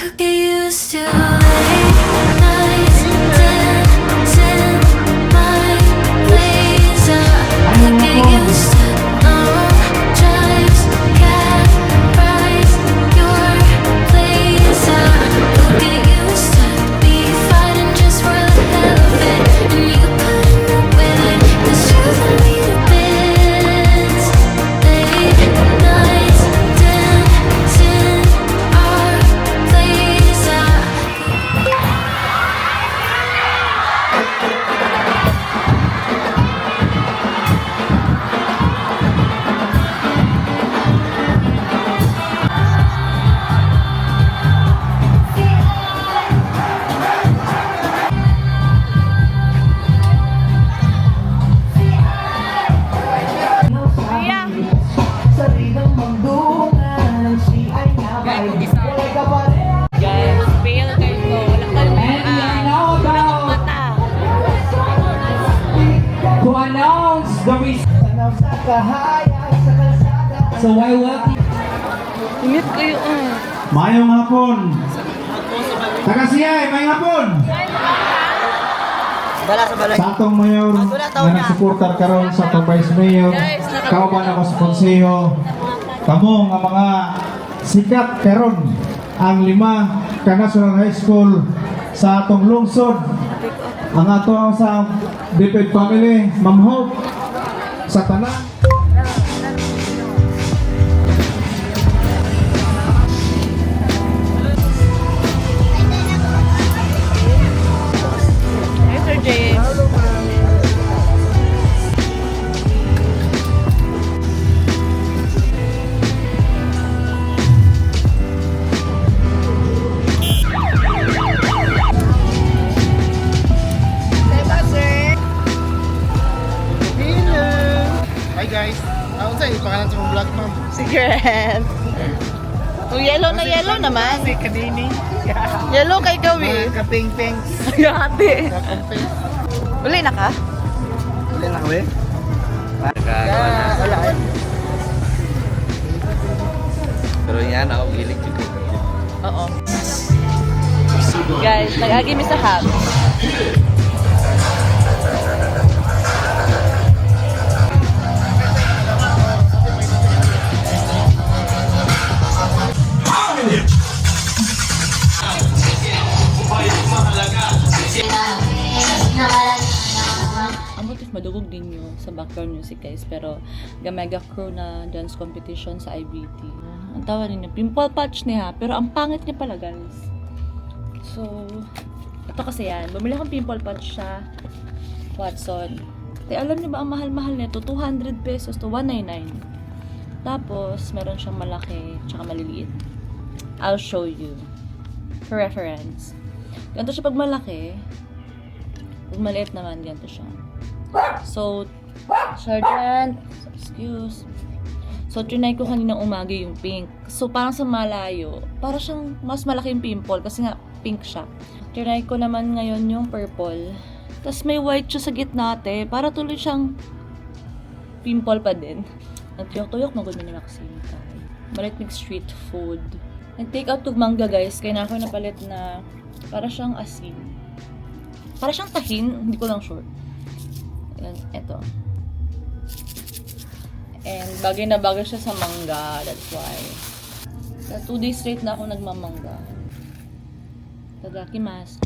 could get used to late nights dancing my place. I could get used to long drives, cat rides, your place. I could get used to be fighting just for the hell of it, and you putting up with it, 'cause you love me to bits. Late nights dancing our place. Guys, fail kayo. Wala kang mata. To announce the result. So I welcome. Ingat kayo Mayong hapon. Tagasiyay, mayong hapon. Sa atong mayor na nagsuportar karon sa atong vice mayor, kauban ako sa konseho, kamo nga mga sikat karon ang 5 ka National High School sa atong lungsod. Ang ato sa Diped Family, Ma'am Hope, sa tanan. Hey, Sir James. Hi guys. Ano sa ipangalan sa mong vlog, ma'am? Si Grant. Yellow na yellow naman. Si Kadini. Yellow kay Gawi. Kaping-ping. Yate. Kaping-ping. Uli na ka? Wala na, we? Wala. Pero yan, ako gilig juga. Oo. Guys, nag-agi mi sa hub. Ang butis madugog din nyo sa background music guys, pero mega crew na dance competition sa IBT. Ang tawa niya, pimple patch niya, pero ang pangit niya pala guys. So, ito kasi yan, bumili akong pimple patch sa Watson. Alam niyo ba ang mahal-mahal nito? 200 pesos to 199. Tapos, meron siyang malaki tsaka maliliit. I'll show you. For reference. Ganito siya pag malaki. Pag maliit naman, ganito siya. So, Sergeant, excuse. So, trinay ko kaninang umaga yung pink. So, parang sa malayo, parang siyang mas malaking pimple kasi nga pink siya. Trinay ko naman ngayon yung purple. Tapos may white siya sa gitna ate. Para tuloy siyang pimple pa din. Nagtuyok-tuyok na gano'n ni Maxine. Balit ng street food. Nag-take out tug mangga guys. Kaya na ako napalit na para siyang asin. Para siyang tahin. Hindi ko lang sure. Ayan, eto. And bagay na bagay siya sa mangga. That's why. Sa 2 days straight na ako nagmamangga. Tadakimasu.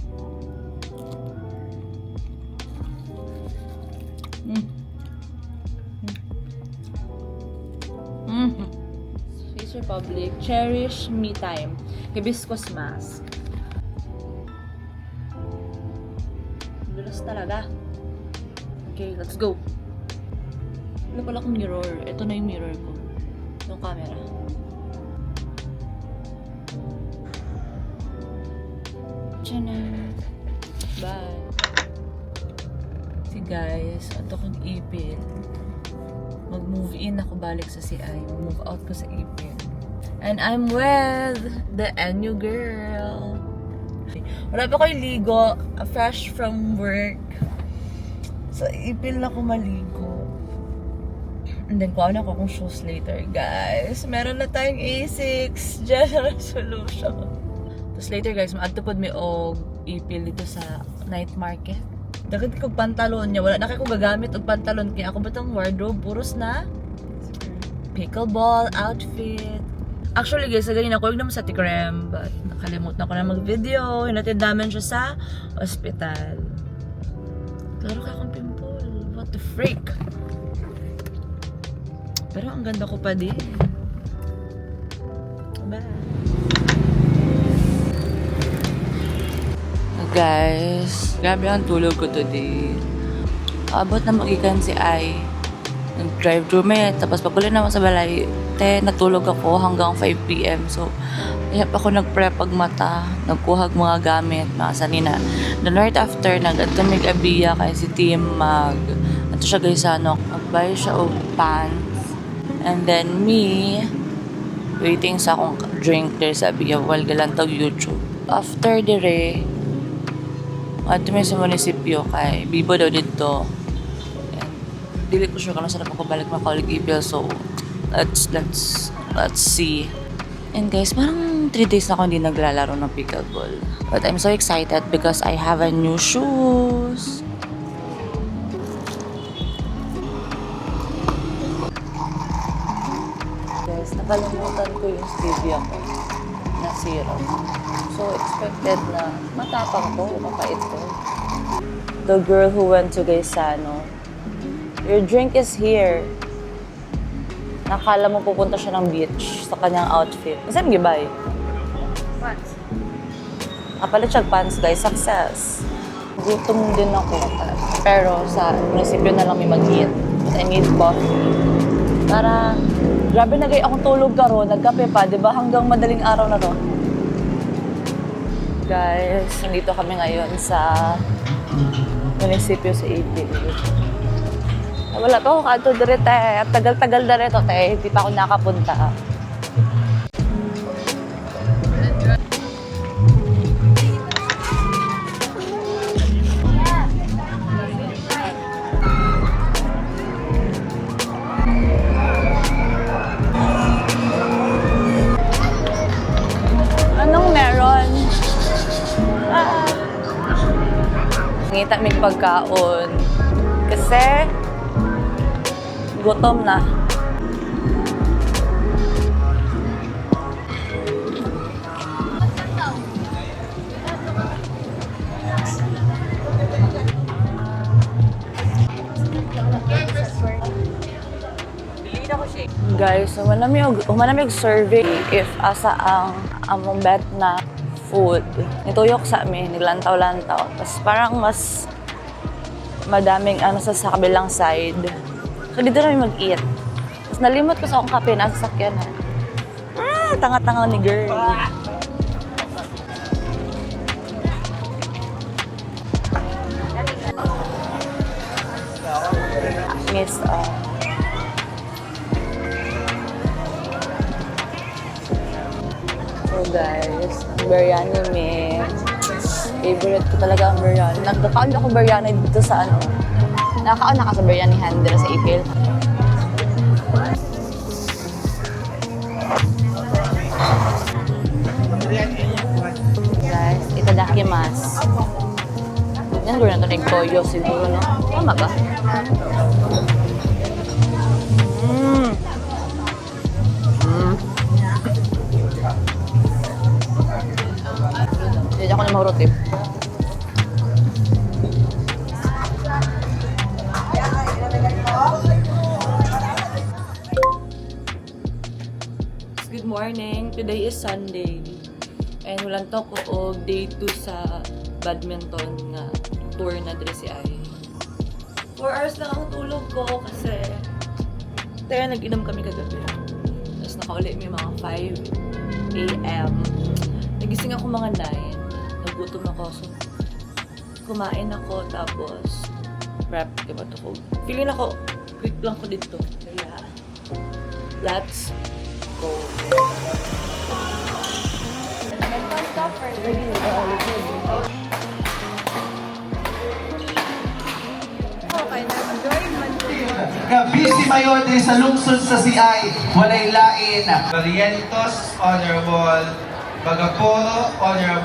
Face Republic Cherish Me Time Hibiscus Mask. Dulas talaga. Okay, let's go. Wala pala akong mirror. Ito na yung mirror ko. Yung camera. Tiyanan. Bye. Guys, ato kong ipil. Mag-move in ako balik sa CI. Move out ko sa ipil. And I'm with the NU girl. Wala pa kayo ligo. Fresh from work. Sa ipil na ako maligo. And then, kuha na ako kung shoes later, guys. Meron na tayong A6 general solution. Tapos later guys, maagtupod mi og ipil dito sa night market. Dagat kog pantalon niya, wala na kay ko gagamit og pantalon kaya ako batang wardrobe puros na pickleball outfit. Actually guys, ganyan ako naman sa Tikram, but nakalimutan ko na mag-video. Hinatid namin siya sa ospital. Klaro ka akong pimple. What the freak? Pero ang ganda ko pa din. Bye. Guys, grabe ang tulog ko today. Abot na magikan si Ai. Nag-drive through me, tapos pagkuli naman sa balay, natulog ako hanggang 5 p.m. So, kaya pa ako nag-prep pag mata, nagkuhag mga gamit, mga sanina. Then right after, nag-atumig abiya kay si Tim ato siya guys mag-buy siya og pants. And then me, waiting sa akong drink there sa abiya while galantag YouTube. After dire, ato may sa munisipyo kay Bibo daw dito. Dili ko sure kung saan ako balik makalig ipil. So, let's see. And guys, parang 3 days na ako hindi naglalaro ng pickleball. But I'm so excited because I have a new shoes. Guys, nakalimutan ko yung stevia ko na syrup. So, expected na matapang ko, mapait ko. The girl who went to Gaisano, your drink is here. Nakala mo pupunta siya ng beach sa kanyang outfit. Saan gibay? Pants. Kapalit siya pants, guys. Success. Gutom din ako. Pero sa munisipyo na lang may mag-eat. But I need coffee. Para, grabe na akong tulog karon, nagkape pa, di ba? Hanggang madaling araw na to. Guys, nandito kami ngayon sa munisipyo sa Ipil. Wala pa ako kanto direte. At tagal-tagal na rin ito, te. Hindi pa ako nakapunta. Anong meron? Ngita may pagkaon. Kasi gutom na. Guys, humanamig survey if asa ang among bet na food. Nituyok sa amin, naglantaw-lantaw. Tapos parang mas madaming sa kabilang side. So, dito na mag-eat. Tapos nalimot ko sa akong kape, nasa sakyan. Tanga-tanga ni girl. Miss, So guys, biryani mix. Favorite ko talaga ang biryani. Nagkakaon ako biryani dito sa Nakakaon na ka sa biryanihan dito sa Ipil. Guys, itadakimasu. Yan, gawin na ito ng toyo siguro, no? Tama ba? Hindi ako na mahurot eh. Good morning. Today is Sunday. And walang to ko og day 2 sa badminton na tour na dre si Ai. 4 hours lang ang tulog ko kasi tayo nag-inom kami kagabi. Tapos nakauli may mga 5 a.m. Nagising ako mga 9. Nagutom ako. So, kumain ako tapos prep. Diba ito ko? Feeling ako, quick lang ko dito. Kaya, let's go. Busy mayon din sa lungsod sa CI, walay lain. Barrientos, Honorable Magapolo on your...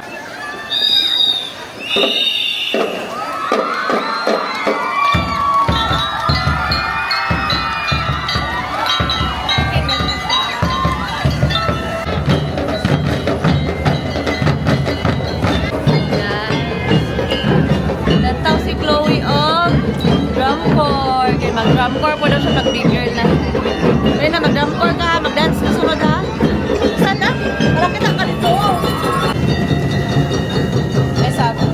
Nantaw si Chloe og drum corps. Kaya mag-drum corps po daw siya pag big girl na. Ay na, mag-drum corps ka, mag-dance ka sunod ha. Saan na? Malapit ang kalito. Ay, sabi.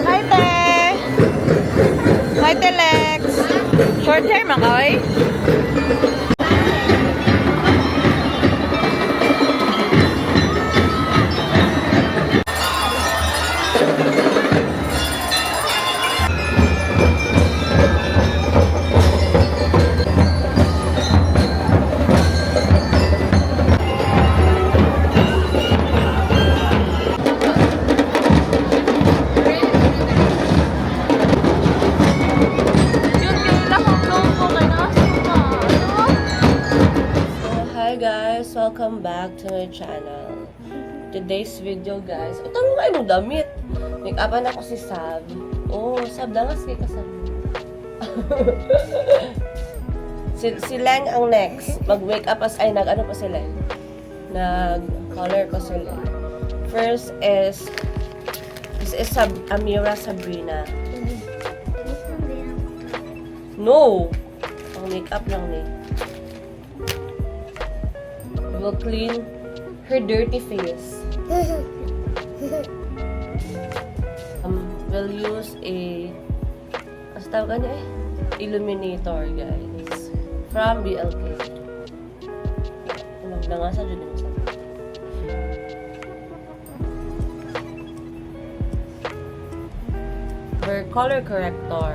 Hi, Te! Hi, Te Lex! Short hair, Makoy? Hi guys! Welcome back to my channel. Today's video guys, ito mo kayo mong damit. Make-upan ako si Sab. Oh, Sab, dangas kay Kasab. si Leng ang next. Mag-makeup as, ay nag-ano pa si Leng. Nag-color pa si Leng. First is, this is Amira Sabrina. No! Ang makeup lang ni. Will clean her dirty face. We'll use a tawag ano illuminator guys from BLK. Nagdangasa dyan din sa for color corrector.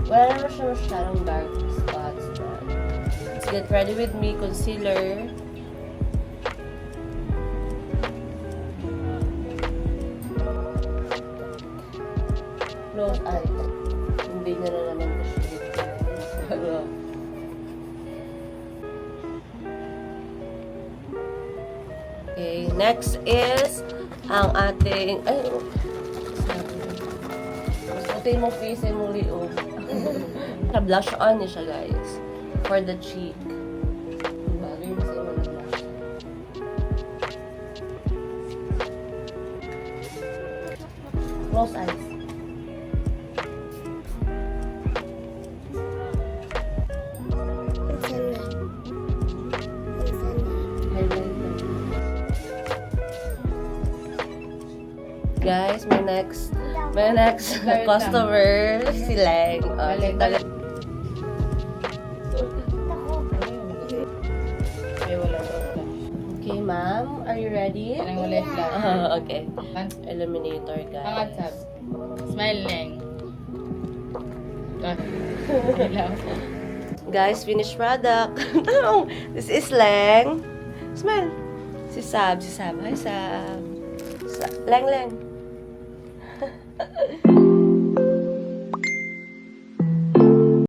Wala naman siya masyadong dark spots. Let's get ready with me. Concealer. Close eye. Hindi na naman na shade. Okay, next is ang ating mas ating mong face ay mong liog. Blush on niya siya guys. For the cheek. Bagay mo sa iyo na blush. Close eyes. Guys, my next customer si Leng. Okay, ma'am, are you ready? Okay. Illuminator, guys. Smile Leng. Guys, finished product. This is Leng. Smile. Si Sab. Hi, Sab. Leng.